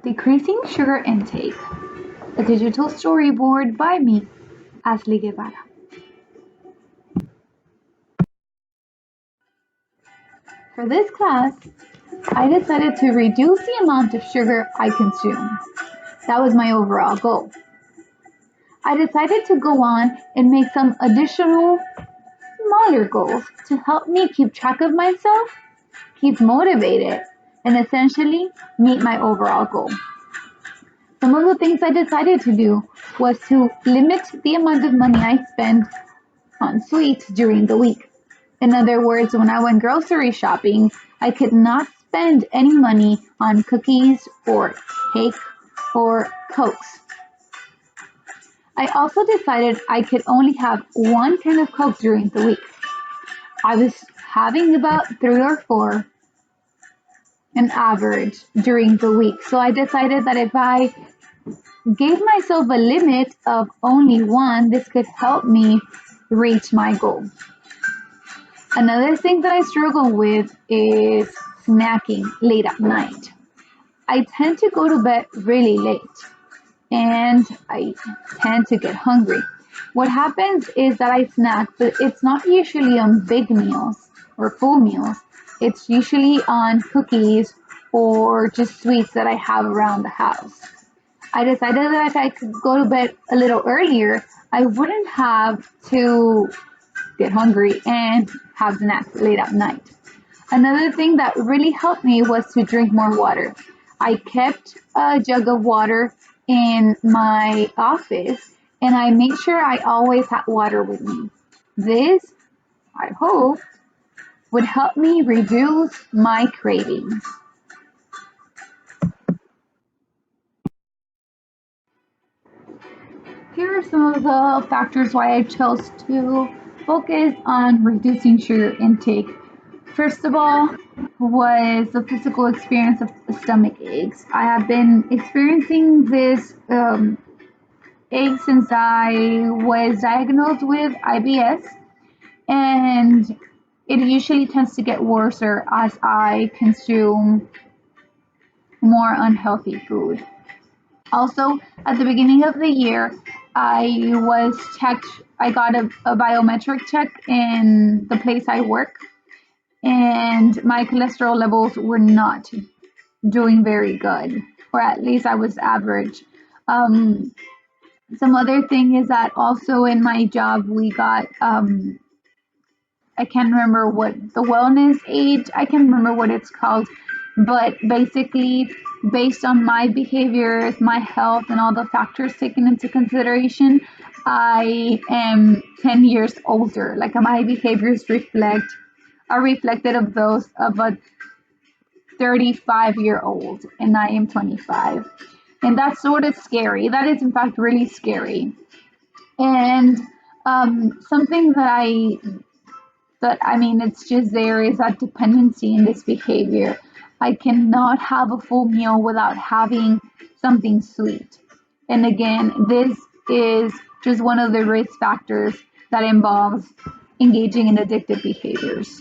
Decreasing Sugar Intake, a digital storyboard by me, Ashley Guevara. For this class, I decided to reduce the amount of sugar I consume. That was my overall goal. I decided to go on and make some additional smaller goals to help me keep track of myself, keep motivated, and essentially meet my overall goal. Some of the things I decided to do was to limit the amount of money I spend on sweets during the week. In other words, when I went grocery shopping, I could not spend any money on cookies or cake or cokes. I also decided I could only have one can of Coke during the week. I was having about 3 or 4 an average during the week. So I decided that if I gave myself a limit of only one, this could help me reach my goal. Another thing that I struggle with is snacking late at night. I tend to go to bed really late and I tend to get hungry. What happens is that I snack, but it's not usually on big meals or full meals. It's usually on cookies or just sweets that I have around the house. I decided that if I could go to bed a little earlier, I wouldn't have to get hungry and have snacks late at night. Another thing that really helped me was to drink more water. I kept a jug of water in my office and I made sure I always had water with me. This, I hope, would help me reduce my cravings. Here are some of the factors why I chose to focus on reducing sugar intake. First of all, was the physical experience of stomach aches. I have been experiencing this ache since I was diagnosed with IBS, and it usually tends to get worse as I consume more unhealthy food. Also, at the beginning of the year, I was checked, I got a biometric check in the place I work, and my cholesterol levels were not doing very good, or at least I was average. Um, some other thing is that also in my job, we got, I can't remember what the wellness age, I can't remember what it's called, but basically, based on my behaviors, my health, and all the factors taken into consideration, I am 10 years older. Like my behaviors are reflected of those of a 35-year-old, and I am 25. And that's sort of scary. That is, in fact, really scary. And something it's just there is that dependency in this behavior. I cannot have a full meal without having something sweet. And again, this is just one of the risk factors that involves engaging in addictive behaviors.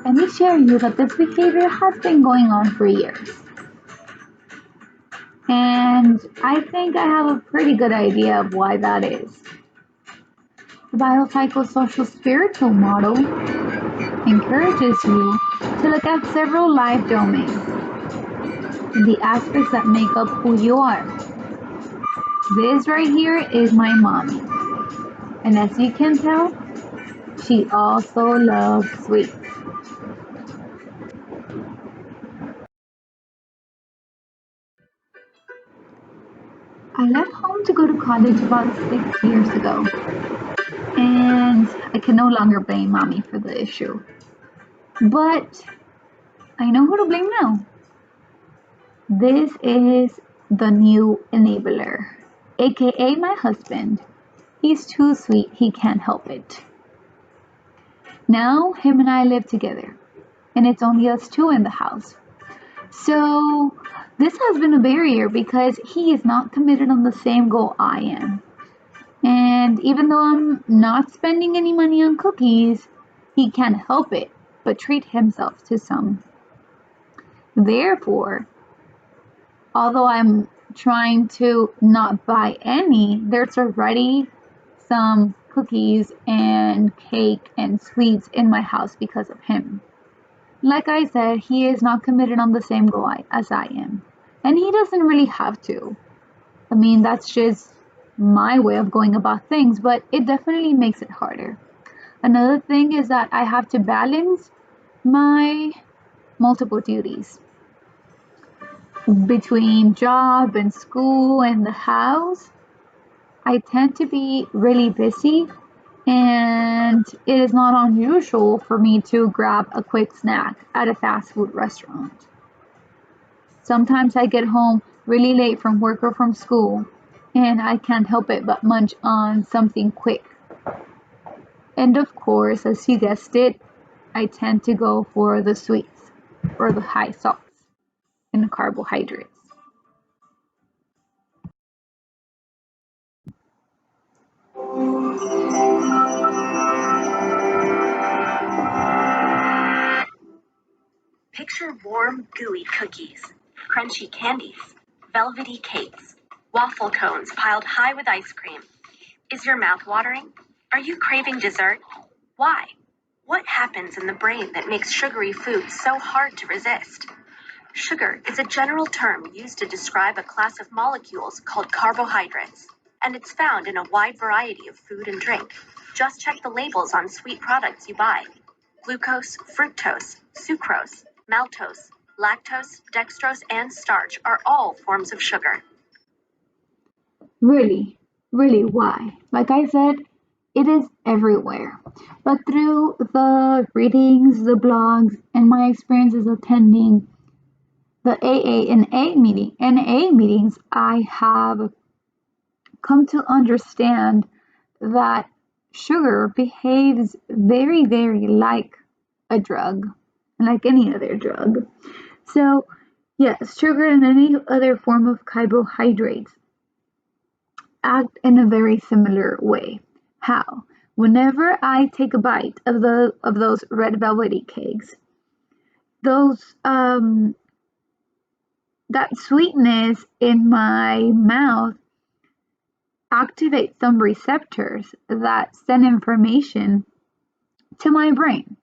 Let me share you that this behavior has been going on for years. And I think I have a pretty good idea of why that is. The biopsychosocial spiritual model encourages you to look at several life domains, the aspects that make up who you are. This right here is my mommy. And as you can tell, she also loves sweets. I left home to go to college about 6 years ago, and I can no longer blame mommy for the issue. But I know who to blame now. This is the new enabler, aka my husband. He's too sweet, he can't help it. Now, him and I live together, and it's only us two in the house. So this has been a barrier because he is not committed on the same goal I am. And even though I'm not spending any money on cookies, he can't help it but treat himself to some. Therefore, although I'm trying to not buy any, there's already some cookies and cake and sweets in my house because of him. Like I said, he is not committed on the same goal as I am. And he doesn't really have to. I mean, that's just my way of going about things, but it definitely makes it harder. Another thing is that I have to balance my multiple duties between job and school and the house. I tend to be really busy, and it is not unusual for me to grab a quick snack at a fast food restaurant. Sometimes I get home really late from work or from school, and I can't help it but munch on something quick. And of course, as you guessed it, I tend to go for the sweets or the high salts and the carbohydrates. Picture warm, gooey cookies, crunchy candies, velvety cakes, waffle cones piled high with ice cream. Is your mouth watering? Are you craving dessert? Why? What happens in the brain that makes sugary foods so hard to resist? Sugar is a general term used to describe a class of molecules called carbohydrates, and it's found in a wide variety of food and drink. Just check the labels on sweet products you buy. Glucose, fructose, sucrose, maltose, lactose, dextrose, and starch are all forms of sugar. Really, really, why? Like I said, it is everywhere. But through the readings, the blogs, and my experiences attending the NA meetings, I have come to understand that sugar behaves very, very like a drug, like any other drug. So, yes, sugar and any other form of carbohydrates act in a very similar way. How? Whenever I take a bite of those red velvety cakes, those that sweetness in my mouth activates some receptors that send information to my brain.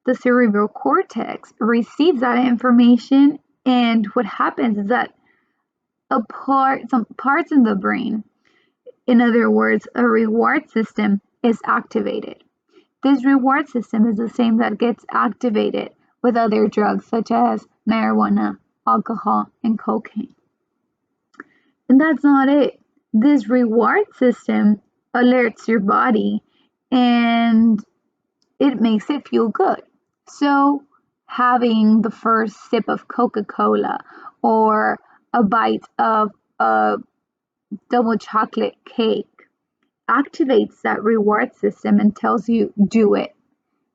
The cerebral cortex receives that information, and what happens is that some parts in the brain, in other words, a reward system, is activated. This reward system is the same that gets activated with other drugs such as marijuana, alcohol, and cocaine. And that's not it. This reward system alerts your body and it makes it feel good. So, having the first sip of Coca Cola or a bite of a double chocolate cake activates that reward system and tells you, do it.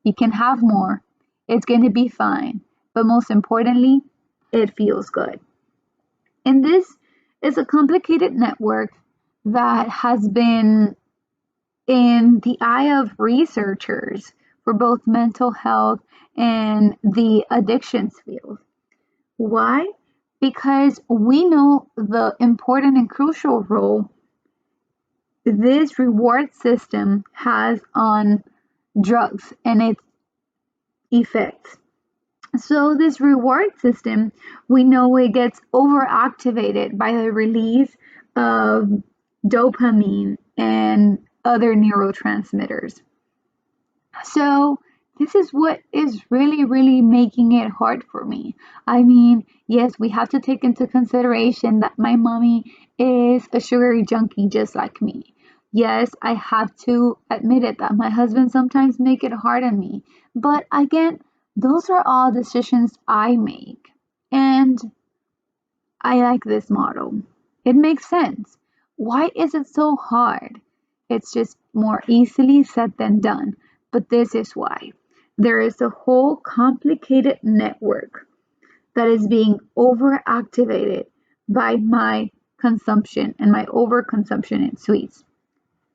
You can have more. It's going to be fine. But most importantly, it feels good. And this is a complicated network that has been in the eye of researchers for both mental health and the addictions field. Why? Because we know the important and crucial role this reward system has on drugs and its effects. So, this reward system, we know it gets overactivated by the release of dopamine and other neurotransmitters. So, this is what is really, really making it hard for me. I mean, yes, we have to take into consideration that my mommy is a sugary junkie just like me. Yes, I have to admit it that my husband sometimes make it hard on me. But again, those are all decisions I make. And I like this model. It makes sense. Why is it so hard? It's just more easily said than done. But this is why. There is a whole complicated network that is being overactivated by my consumption and my overconsumption in sweets.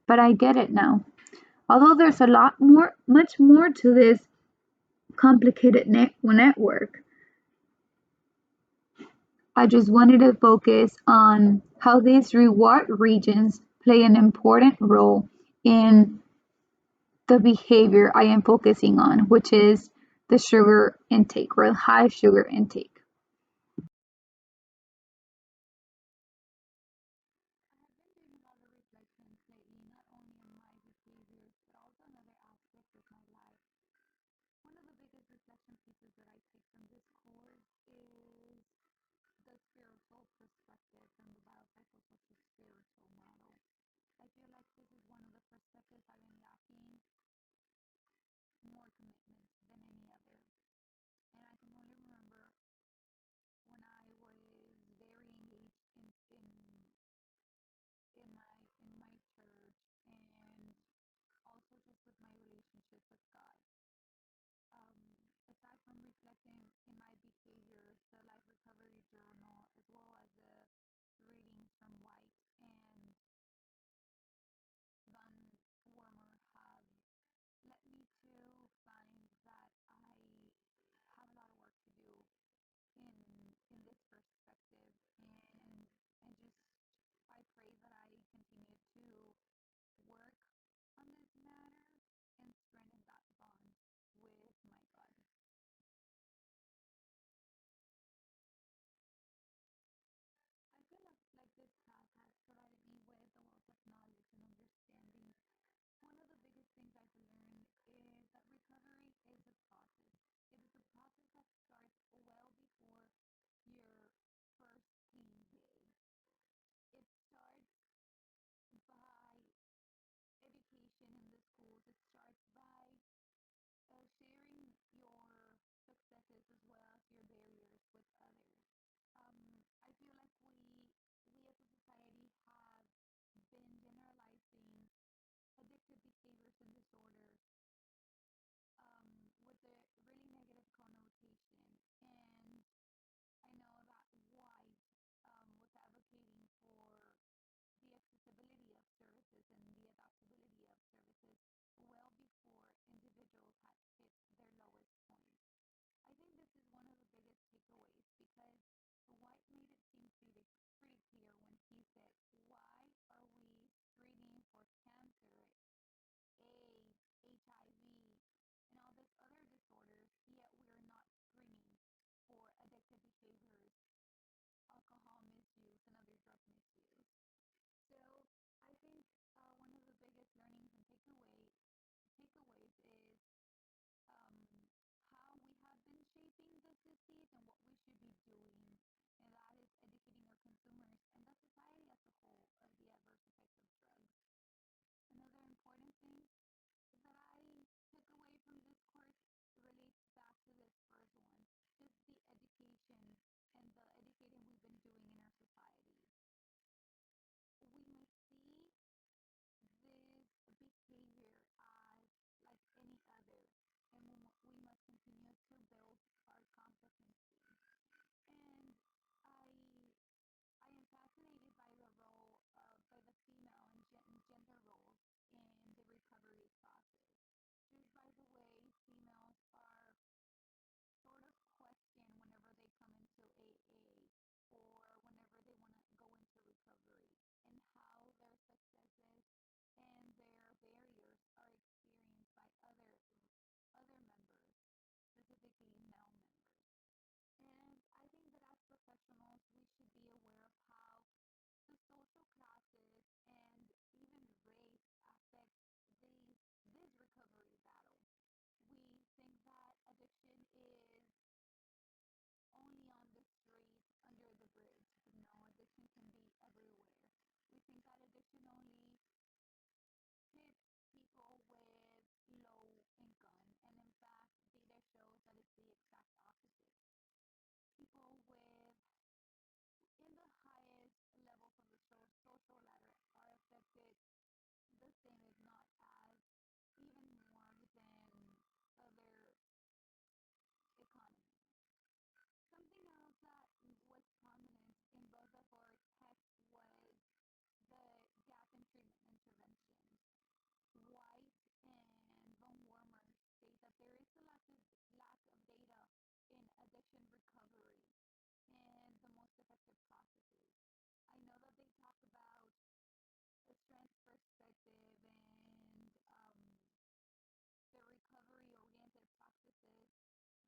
But I get it now. Although there's a much more to this complicated network, I just wanted to focus on how these reward regions play an important role in the behavior I am focusing on, which is the sugar intake or high sugar intake. I have been doing a lot of reflections lately, not only on my behaviors, but also on other aspects of my life. One of the biggest reflection pieces that I take from this course is the spiritual perspective from the biopsychosocial spiritual model. I feel like this is one of the perspectives I've been lacking more commitment than any other. And I can only remember when I was very engaged in my church and also just with my relationship with God. Aside from reflecting in my behaviors, the Life Recovery Journal, as well as the readings from White and Van Wormer have led me to find that I have a lot of work to do in this perspective, and just I pray that I continue to work on this matter and strengthen that bond with my God. I feel like this class has provided me with a wealth of knowledge and understanding. One of the biggest things I've learned is that recovery is a process. It is a process that starts well before your first clean day. It starts by education in the schools. It starts by sharing your successes as well as your barriers with others. I feel like we as a society have been generalizing addictive behaviors and disorders with a really negative connotation. And I know that White was advocating for the accessibility of services and the adaptability of services well before individuals had hit their lowest point. I think this is one of the biggest takeaways because White made it seem pretty clear when he said, why are we screening for cancer, AIDS, HIV, and all these other disorders, yet we are not screening for addictive behaviors, alcohol misuse, and other drug misuse? So I think one of the biggest learnings and takeaways is um, how we have been shaping this disease and what we should be doing, and that is educating our consumers and the society as a whole of the adverse effects of drugs. Another important thing that I took away from this course relates back to this first one, just the education and the educating we've been doing in our society. We must see this behavior as like any other, and we must continue to build our competency. And I I am fascinated by the role by the female and gender roles in the recovery process. Just by the way, females are sort of questioned whenever they come into AA or whenever they want to go into recovery, and how their successes and their barriers are experienced by other members, specifically male members. And I think that as professionals, we should be aware of how the social classes and even race affect this recovery battle. We think that addiction is only on the street, under the bridge, but no, addiction can be everywhere. We think that addiction only hits people with low income, and in fact, data shows that it's the exact opposite. People with in the highest levels of the social ladder are affected the same, if not as even more than other economies. Something just a lack of data in addiction recovery and the most effective processes. I know that they talk about a strength perspective and the recovery oriented practices,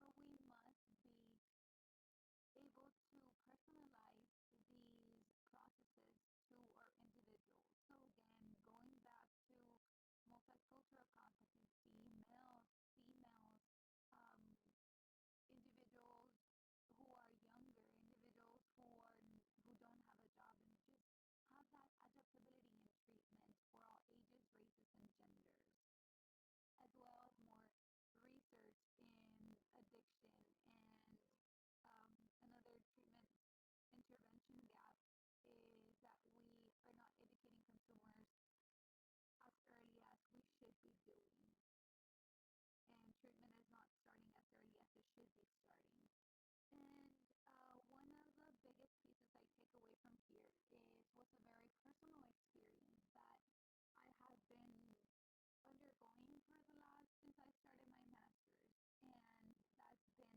but we must be able to personalize these processes to our individuals. So again, going back to multicultural competency, males, females, um, individuals who are younger, individuals who don't have a job, and just have that adaptability in treatment for all ages, races, and genders, as well as more research in addiction and another treatment intervention gap is that we are not educating consumers as early as we should be doing. And treatment is not starting as early as it should be starting. And one of the biggest pieces I take away from here is what's a very personal experience that I have been undergoing for the last since I started my master's, and that's been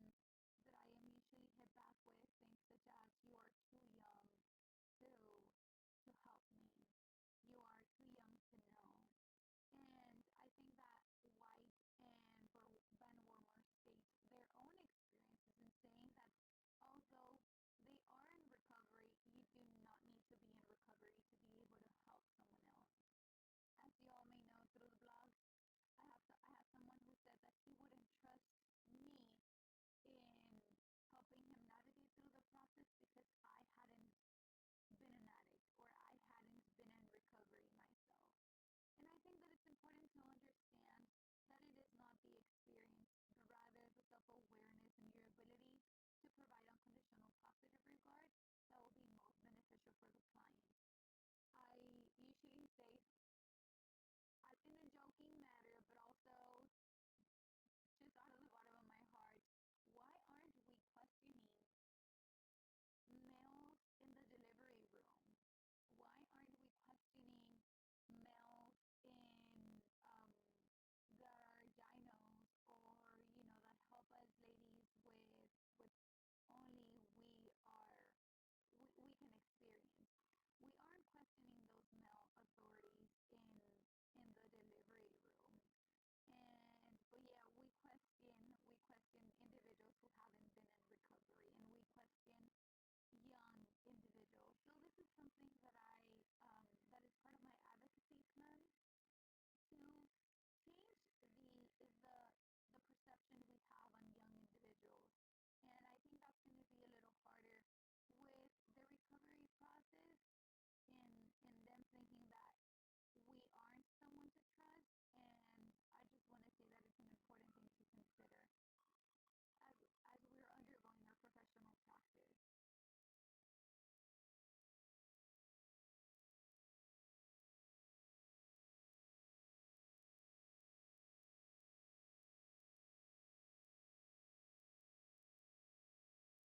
that I am usually hit back with things such as "You are too young to help me. You are too young to know." And I think that White and Van Wormer state their own experiences in saying that although they are in recovery, you do not need to be in recovery to be able to help someone else. As you all may know through the blog, I have someone who said that he wouldn't trust me in helping him navigate through the process because I hadn't been an addict or I hadn't been in recovery myself. And I think that it's important to understand that it is not the experience, but rather the self-awareness and your ability to provide unconditional positive regard that will be most beneficial for the client. I usually say, in a joking manner, but also just out of the bottom of my heart, why aren't we questioning males in the delivery room? Why aren't we questioning males in that are gynos or that help us ladies with only we can experience? We aren't questioning those male authorities in the delivery room. But yeah, we question individuals who haven't been in recovery, and we question young individuals. So this is something that I